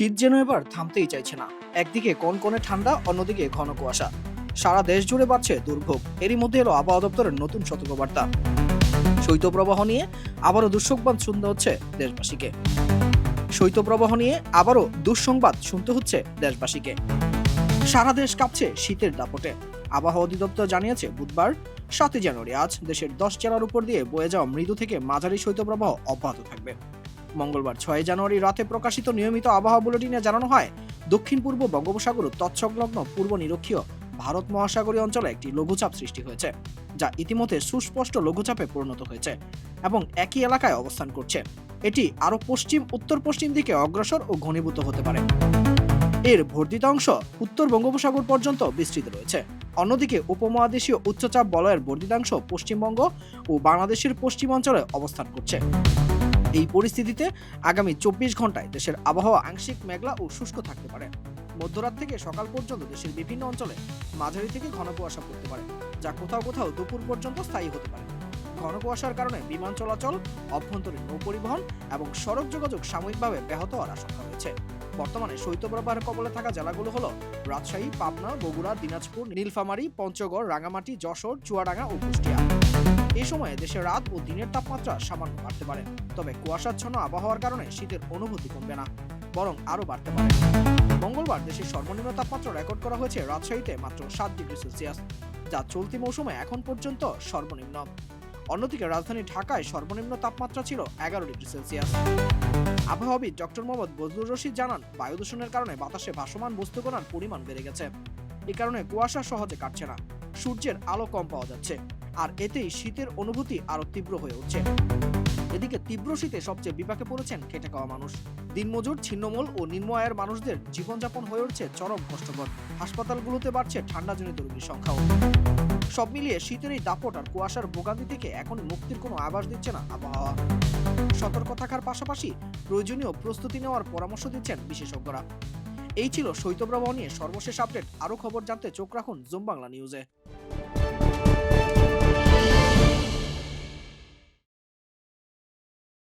শীত যেন এবার থামতেই চাইছে না। একদিকে কনকনে ঠান্ডা, অন্যদিকে ঘন কুয়াশা। সারা দেশ জুড়ে বাড়ছে দুর্ভোগ। এরই মধ্যে এলো আবহাওয়া দপ্তরের নতুন সতর্কবার্তা। শৈত্যপ্রবাহ নিয়ে আবারও দুঃসংবাদ শুনতে হচ্ছে দেশবাসীকে। শৈত্যপ্রবাহ নিয়ে আবারও দুঃসংবাদ শুনতে হচ্ছে দেশবাসীকে। সারা দেশ কাঁপছে শীতের দাপটে। আবহাওয়া অধিদপ্তর জানিয়েছে বুধবার 7 জানুয়ারি আজ দেশের 10 জেলার উপর দিয়ে বয়ে যাওয়া মৃদু থেকে মাঝারি শৈত্যপ্রবাহ অব্যাহত থাকবে। মঙ্গলবার 6 জানুয়ারি রাতে প্রকাশিত নিয়মিত আবহাওয়া বুলেটিনে জানানো হয়, দক্ষিণ পূর্ব বঙ্গোপসাগর ও তৎসংলগ্ন পূর্ব নিরক্ষীয় ভারত মহাসাগরীয় অঞ্চলে একটি লঘুচাপ সৃষ্টি হয়েছে, যা ইতিমধ্যে সুস্পষ্ট লঘুচাপে পরিণত হয়েছে এবং একই এলাকায় অবস্থান করছে। এটি আরও পশ্চিম উত্তর পশ্চিম দিকে অগ্রসর ও ঘনীভূত হতে পারে। এর বর্ধিত অংশ উত্তর বঙ্গোপসাগর পর্যন্ত বিস্তৃত রয়েছে। অন্যদিকে উপমহাদেশীয় উচ্চচাপ বলয়ের বর্ধিতাংশ পশ্চিমবঙ্গ ও বাংলাদেশের পশ্চিম অঞ্চলে অবস্থান করছে। এই পরিস্থিতিতে আগামী 24 ঘন্টায় দেশের আবহাওয়া আংশিক মেঘলা ও শুষ্ক থাকতে পারে। মধ্যরাত থেকে সকাল পর্যন্ত দেশের বিভিন্ন অঞ্চলে মাঝারি থেকে ঘন কুয়াশা পড়তে পারে, যা কোথাও কোথাও দুপুর পর্যন্ত স্থায়ী হতে পারে। ঘন কুয়াশার কারণে বিমান চলাচল, অভ্যন্তরীণ নৌ পরিবহন এবং সড়ক যোগাযোগ সাময়িকভাবে ব্যাহত হওয়ার আশঙ্কা রয়েছে। বর্তমানে শৈত্যপ্রবাহের কবলে থাকা জেলাগুলো হলো রাজশাহী, পাবনা, বগুড়া, দিনাজপুর, নীলফামারী, পঞ্চগড়, রাঙ্গামাটি, যশোর, চুয়াডাঙ্গা ও কুষ্টিয়া। এই সময়ে দেশের রাত ও দিনের তাপমাত্রা সামান্য বাড়তে পারে, তবে কুয়াশাচ্ছন্ন আবহাওয়ার কারণে শীতের অনুভূতি কমবে না, বরং আরও বাড়তে পারে। মঙ্গলবার দেশের সর্বনিম্ন তাপমাত্রা রেকর্ড করা হয়েছে রাজশাহীতে মাত্র 7 ডিগ্রি সেলসিয়াস, যা চলতি মৌসুমে এখন পর্যন্ত সর্বনিম্ন। অন্যদিকে রাজধানী ঢাকায় সর্বনিম্ন তাপমাত্রা ছিল 11 ডিগ্রি সেলসিয়াস। আবহাওয়াবিদ ডক্টর মোহাম্মদ বজলুর রশিদ জানান, বায়ু দূষণের কারণে বাতাসে ভাসমান বস্তুকণার পরিমাণ বেড়ে গেছে। এ কারণে কুয়াশা সহজে কাটছে না, সূর্যের আলো কম পাওয়া যাচ্ছে, আর এতেই শীতের অনুভূতি আরো তীব্র হয়ে উঠছে। এদিকে তীব্র শীতে সবচেয়ে বিপাকে পড়েছেন খেটে খাওয়া মানুষ। দিনমজুর, ছিন্নমূল ও নিম্ন আয়ের মানুষদের জীবনযাপন হয়ে উঠছে চরম কষ্টকর। হাসপাতালগুলোতে বাড়ছে ঠান্ডাজনিত রোগীর সংখ্যাও। সব মিলিয়ে শীতের এই দাপট আর কুয়াশার ভোগান্তি থেকে এখন মুক্তির কোনো আভাস দিচ্ছে না আবহাওয়া। সতর্ক থাকার পাশাপাশি প্রয়োজনীয় প্রস্তুতি নেওয়ার পরামর্শ দিচ্ছেন বিশেষজ্ঞরা। এই ছিল শৈত্যপ্রবাহ নিয়ে সর্বশেষ আপডেট। আরও খবর জানতে চোখ রাখুন জুম বাংলা নিউজে।